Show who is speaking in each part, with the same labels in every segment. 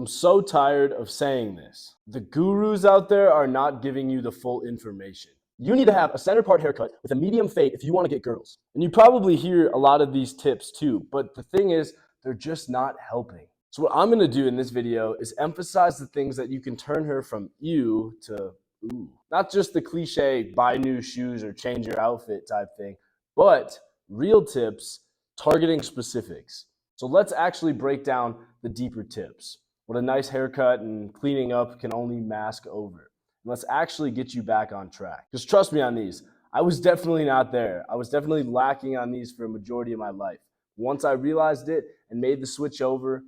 Speaker 1: I'm so tired of saying this. The gurus out there are not giving you the full information. You need to have a center part haircut with a medium fade if you want to get girls. And you probably hear a lot of these tips too, but the thing is, they're just not helping. So what I'm going to do in this video is emphasize the things that you can turn her from ew to ooh. Not just the cliche buy new shoes or change your outfit type thing, but real tips targeting specifics. So let's actually break down the deeper tips. What a nice haircut and cleaning up can only mask over. Let's actually get you back on track. Because trust me on these, I was definitely not there. I was definitely lacking on these for a majority of my life. Once I realized it and made the switch over,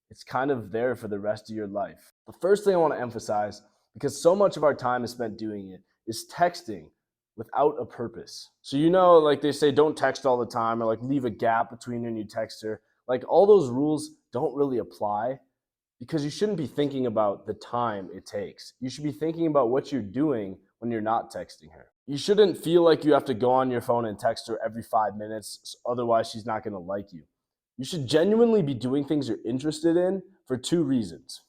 Speaker 1: it's kind of there for the rest of your life. The first thing I want to emphasize, because so much of our time is spent doing it, is texting without a purpose. So like they say, don't text all the time, or like leave a gap between when you text her. Like all those rules don't really apply, because you shouldn't be thinking about the time it takes. You should be thinking about what you're doing when you're not texting her. You shouldn't feel like you have to go on your phone and text her every 5 minutes, otherwise she's not going to like you. You should genuinely be doing things you're interested in for 2 reasons.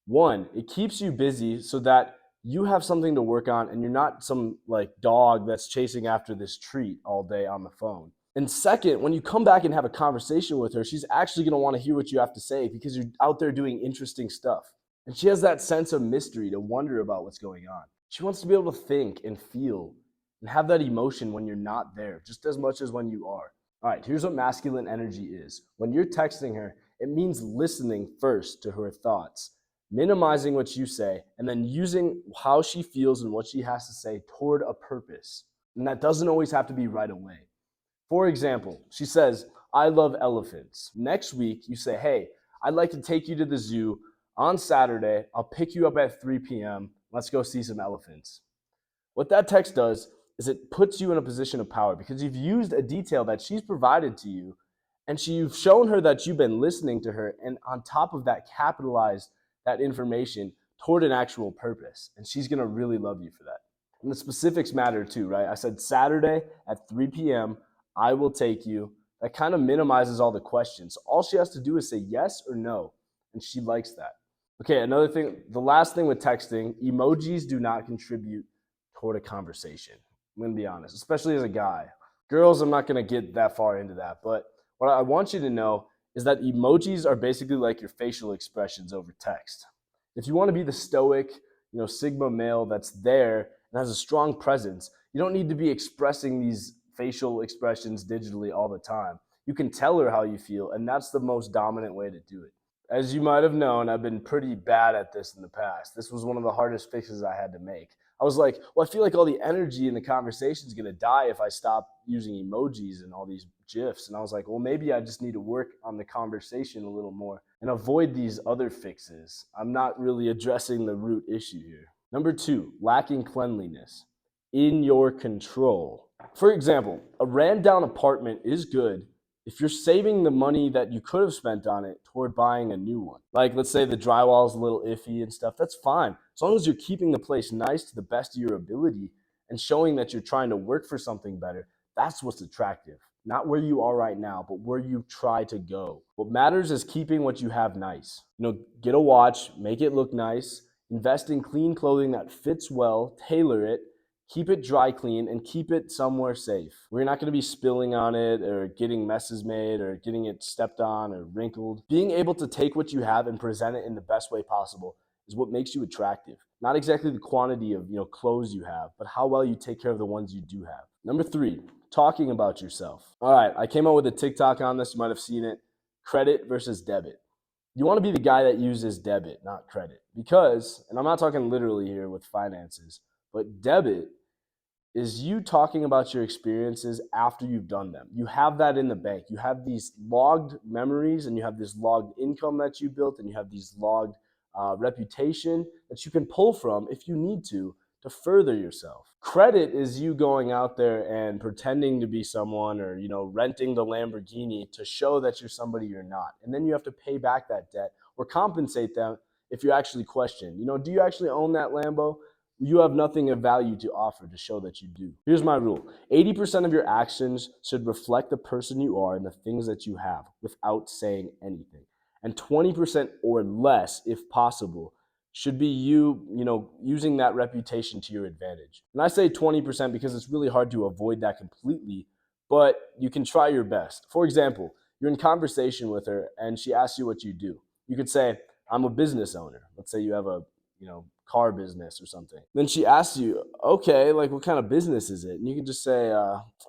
Speaker 1: One, it keeps you busy so that you have something to work on and you're not some like dog that's chasing after this treat all day on the phone. And second, when you come back and have a conversation with her, she's actually going to want to hear what you have to say because you're out there doing interesting stuff. And she has that sense of mystery to wonder about what's going on. She wants to be able to think and feel and have that emotion when you're not there, just as much as when you are. All right, here's what masculine energy is. When you're texting her, it means listening first to her thoughts, minimizing what you say, and then using how she feels and what she has to say toward a purpose. And that doesn't always have to be right away. For example, she says, I love elephants. Next week, you say, hey, I'd like to take you to the zoo on Saturday. I'll pick you up at 3 p.m. Let's go see some elephants. What that text does is it puts you in a position of power because you've used a detail that she's provided to you, and you've shown her that you've been listening to her, and on top of that, capitalized that information toward an actual purpose. And she's going to really love you for that. And the specifics matter too, right? I said Saturday at 3 p.m., I will take you. That kind of minimizes all the questions. All she has to do is say yes or no, and she likes that. Okay, another thing, the last thing with texting, emojis do not contribute toward a conversation. I'm going to be honest, especially as a guy. Girls, I'm not going to get that far into that, but what I want you to know is that emojis are basically like your facial expressions over text. If you want to be the stoic, Sigma male that's there and has a strong presence, you don't need to be expressing these facial expressions digitally all the time. You can tell her how you feel, and that's the most dominant way to do it. As you might have known, I've been pretty bad at this in the past. This was one of the hardest fixes I had to make. I was like, well, I feel like all the energy in the conversation is going to die if I stop using emojis and all these GIFs. And I was like, well, maybe I just need to work on the conversation a little more and avoid these other fixes. I'm not really addressing the root issue here. Number 2, lacking cleanliness. In your control. For example, a ran down apartment is good if you're saving the money that you could have spent on it toward buying a new one. Like, let's say the drywall is a little iffy and stuff, that's fine. As long as you're keeping the place nice to the best of your ability and showing that you're trying to work for something better, that's what's attractive. Not where you are right now, but where you try to go. What matters is keeping what you have nice. Get a watch, make it look nice, invest in clean clothing that fits well, tailor it, keep it dry clean, and keep it somewhere safe. We're not going to be spilling on it or getting messes made or getting it stepped on or wrinkled. Being able to take what you have and present it in the best way possible is what makes you attractive. Not exactly the quantity of clothes you have, but how well you take care of the ones you do have. Number 3, talking about yourself. All right, I came out with a TikTok on this. You might have seen it. Credit versus debit. You want to be the guy that uses debit, not credit. Because, and I'm not talking literally here with finances, but debit is you talking about your experiences after you've done them. You have that in the bank. You have these logged memories, and you have this logged income that you built, and you have these logged reputation that you can pull from if you need to further yourself. Credit is you going out there and pretending to be someone, or renting the Lamborghini to show that you're somebody you're not. And then you have to pay back that debt or compensate them if you actually question, do you actually own that Lambo? You have nothing of value to offer to show that you do. Here's my rule. 80% of your actions should reflect the person you are and the things that you have without saying anything. And 20% or less, if possible, should be using that reputation to your advantage. And I say 20% because it's really hard to avoid that completely, but you can try your best. For example, you're in conversation with her and she asks you what you do. You could say, I'm a business owner. Let's say you have a, car business or something. Then she asks you, okay, like what kind of business is it? And you can just say,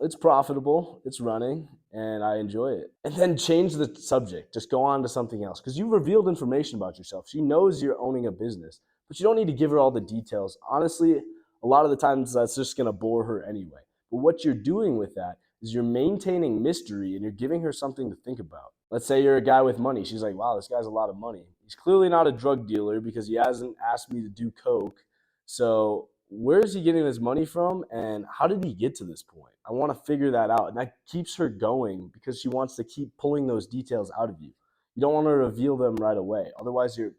Speaker 1: it's profitable, it's running, and I enjoy it. And then change the subject. Just go on to something else because you've revealed information about yourself. She knows you're owning a business, but you don't need to give her all the details. Honestly, a lot of the times that's just going to bore her anyway. But what you're doing with that is you're maintaining mystery and you're giving her something to think about. Let's say you're a guy with money. She's like, wow, this guy's a lot of money. He's clearly not a drug dealer because he hasn't asked me to do coke. So where is he getting this money from and how did he get to this point? I want to figure that out. And that keeps her going because she wants to keep pulling those details out of you. You don't want to reveal them right away. Otherwise, your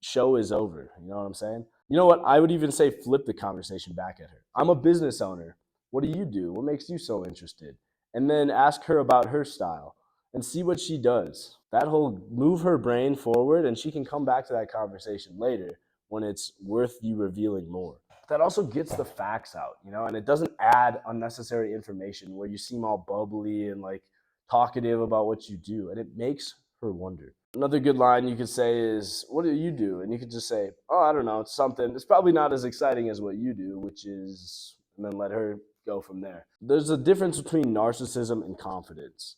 Speaker 1: show is over. You know what I'm saying? You know what? I would even say flip the conversation back at her. I'm a business owner. What do you do? What makes you so interested? And then ask her about her style and see what she does. That'll move her brain forward and she can come back to that conversation later when it's worth you revealing more. That also gets the facts out, and it doesn't add unnecessary information where you seem all bubbly and like talkative about what you do, and it makes her wonder. Another good line you could say is, what do you do? And you could just say, oh, I don't know, it's something. It's probably not as exciting as what you do, which is, and then let her go from there. There's a difference between narcissism and confidence.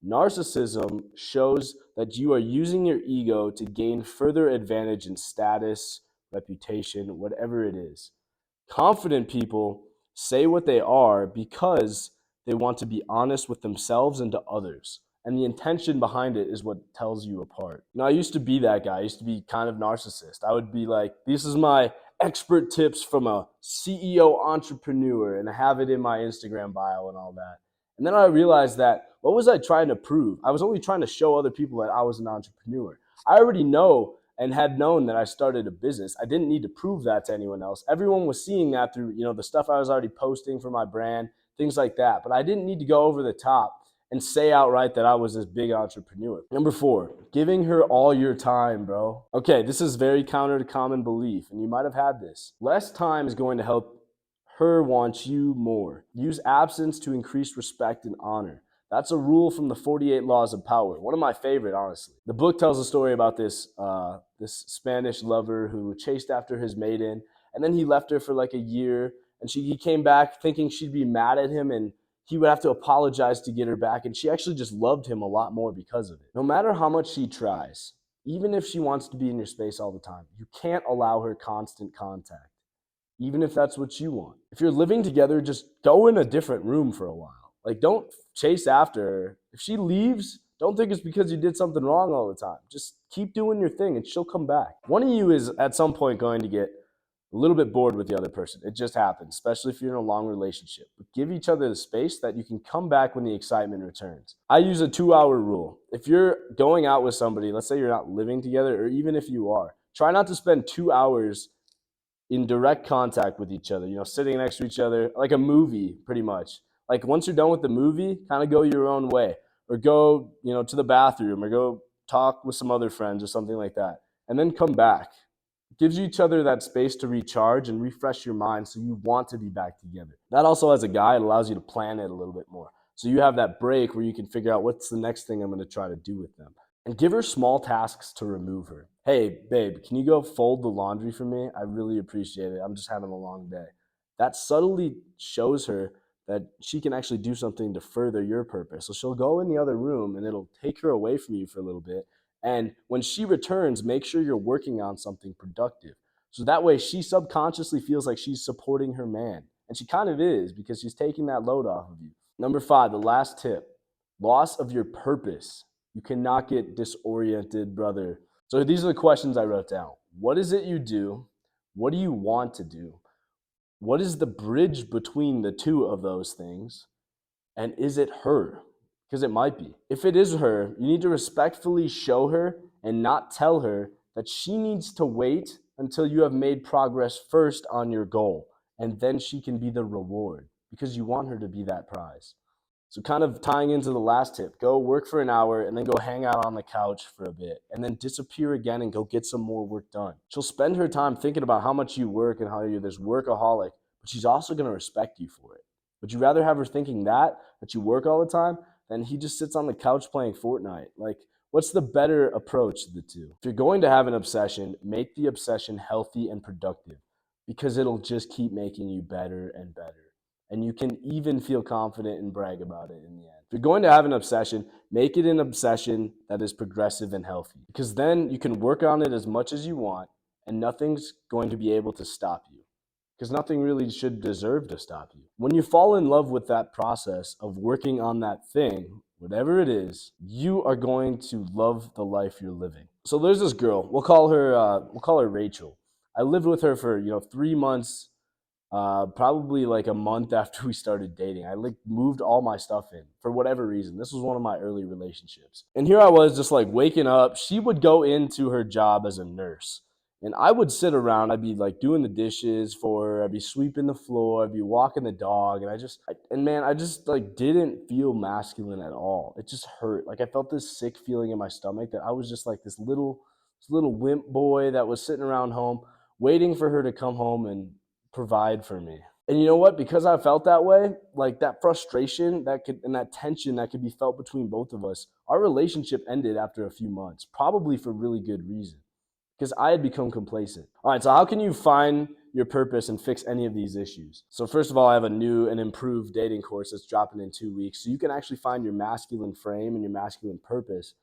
Speaker 1: Narcissism shows that you are using your ego to gain further advantage in status, reputation, whatever it is. Confident people say what they are because they want to be honest with themselves and to others. And the intention behind it is what tells you apart. Now, I used to be that guy. I used to be kind of narcissist. I would be like, this is my expert tips from a CEO entrepreneur, and I have it in my Instagram bio and all that. And then I realized that, what was I trying to prove? I was only trying to show other people that I was an entrepreneur. I already know and had known that I started a business. I didn't need to prove that to anyone else. Everyone was seeing that through, the stuff I was already posting for my brand, things like that. But I didn't need to go over the top and say outright that I was this big entrepreneur. Number 4, giving her all your time, bro. Okay, this is very counter to common belief, and you might have had this. Less time is going to help her want you more. Use absence to increase respect and honor. That's a rule from the 48 Laws of Power. One of my favorite, honestly. The book tells a story about this Spanish lover who chased after his maiden, and then he left her for like a year, and he came back thinking she'd be mad at him, and he would have to apologize to get her back, and she actually just loved him a lot more because of it. No matter how much she tries, even if she wants to be in your space all the time, you can't allow her constant contact, even if that's what you want. If you're living together, just go in a different room for a while. Like, don't chase after her. If she leaves, don't think it's because you did something wrong all the time. Just keep doing your thing and she'll come back. One of you is at some point going to get a little bit bored with the other person. It just happens, especially if you're in a long relationship. But give each other the space that you can come back when the excitement returns. I use a 2-hour rule. If you're going out with somebody, let's say you're not living together, or even if you are, try not to spend 2 hours in direct contact with each other, sitting next to each other, like a movie, pretty much. Like, once you're done with the movie, kind of go your own way, or go, to the bathroom, or go talk with some other friends or something like that, and then come back. It gives each other that space to recharge and refresh your mind so you want to be back together. That also, as a guy, it allows you to plan it a little bit more. So you have that break where you can figure out what's the next thing I'm going to try to do with them. And give her small tasks to remove her. Hey, babe, can you go fold the laundry for me? I really appreciate it. I'm just having a long day. That subtly shows her that she can actually do something to further your purpose. So she'll go in the other room and it'll take her away from you for a little bit. And when she returns, make sure you're working on something productive. So that way she subconsciously feels like she's supporting her man. And she kind of is, because she's taking that load off of you. Number 5, the last tip, loss of your purpose. You cannot get disoriented, brother. So these are the questions I wrote down. What is it you do? What do you want to do? What is the bridge between the two of those things? And is it her? Because it might be. If it is her, you need to respectfully show her and not tell her that she needs to wait until you have made progress first on your goal, and then she can be the reward, because you want her to be that prize. So kind of tying into the last tip, go work for an hour and then go hang out on the couch for a bit and then disappear again and go get some more work done. She'll spend her time thinking about how much you work and how you're this workaholic, but she's also going to respect you for it. Would you rather have her thinking that you work all the time, than he just sits on the couch playing Fortnite? Like, what's the better approach to the two? If you're going to have an obsession, make the obsession healthy and productive, because it'll just keep making you better and better. And you can even feel confident and brag about it in the end. If you're going to have an obsession, make it an obsession that is progressive and healthy, because then you can work on it as much as you want and nothing's going to be able to stop you, because nothing really should deserve to stop you. When you fall in love with that process of working on that thing, whatever it is, you are going to love the life you're living. So there's this girl. We'll call her Rachel. I lived with her for 3 months, probably like a month after we started dating. I like moved all my stuff in for whatever reason. This was one of my early relationships. And here I was just like waking up. She would go into her job as a nurse. And I would sit around. I'd be like doing the dishes for her. I'd be sweeping the floor. I'd be walking the dog. And I just like didn't feel masculine at all. It just hurt. Like I felt this sick feeling in my stomach that I was just like this little wimp boy that was sitting around home waiting for her to come home and provide for me. And you know what? Because I felt that way, like that frustration and that tension that could be felt between both of us, our relationship ended after a few months, probably for really good reason, because I had become complacent. All right, so how can you find your purpose and fix any of these issues? So first of all, I have a new and improved dating course that's dropping in 2 weeks, so you can actually find your masculine frame and your masculine purpose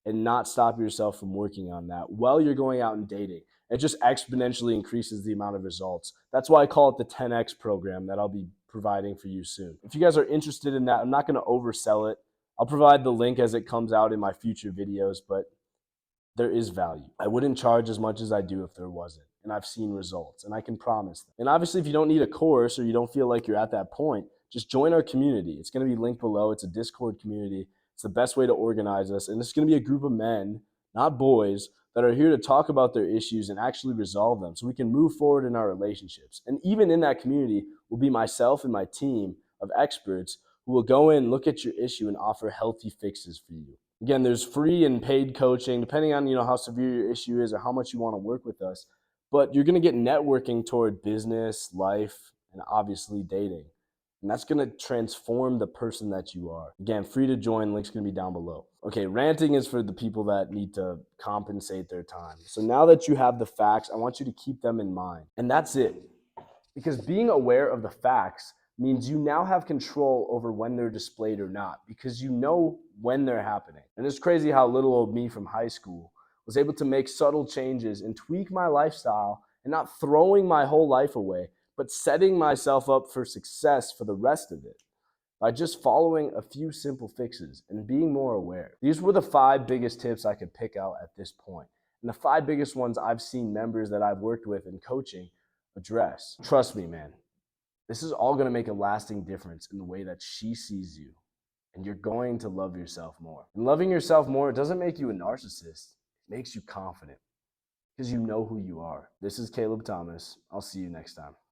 Speaker 1: and not stop yourself from working on that while you're going out and dating. It just exponentially increases the amount of results. That's why I call it the 10X program that I'll be providing for you soon. If you guys are interested in that, I'm not going to oversell it. I'll provide the link as it comes out in my future videos, but there is value. I wouldn't charge as much as I do if there wasn't. And I've seen results, and I can promise them. And obviously, if you don't need a course or you don't feel like you're at that point, just join our community. It's going to be linked below. It's a Discord community. It's the best way to organize us. And it's going to be a group of men, not boys, that are here to talk about their issues and actually resolve them so we can move forward in our relationships. And even in that community will be myself and my team of experts who will go in, look at your issue, and offer healthy fixes for you. Again, there's free and paid coaching, depending on how severe your issue is or how much you want to work with us. But you're going to get networking toward business, life, and obviously dating. And that's going to transform the person that you are. Again, free to join. Link's going to be down below. Okay, ranting is for the people that need to compensate their time. So now that you have the facts, I want you to keep them in mind. And that's it. Because being aware of the facts means you now have control over when they're displayed or not, because you know when they're happening. And it's crazy how little old me from high school was able to make subtle changes and tweak my lifestyle, and not throwing my whole life away, but setting myself up for success for the rest of it by just following a few simple fixes and being more aware. These were the 5 biggest tips I could pick out at this point, and the 5 biggest ones I've seen members that I've worked with in coaching address. Trust me, man, this is all going to make a lasting difference in the way that she sees you, and you're going to love yourself more. And loving yourself more, it doesn't make you a narcissist. It makes you confident, because you know who you are. This is Caleb Thomas. I'll see you next time.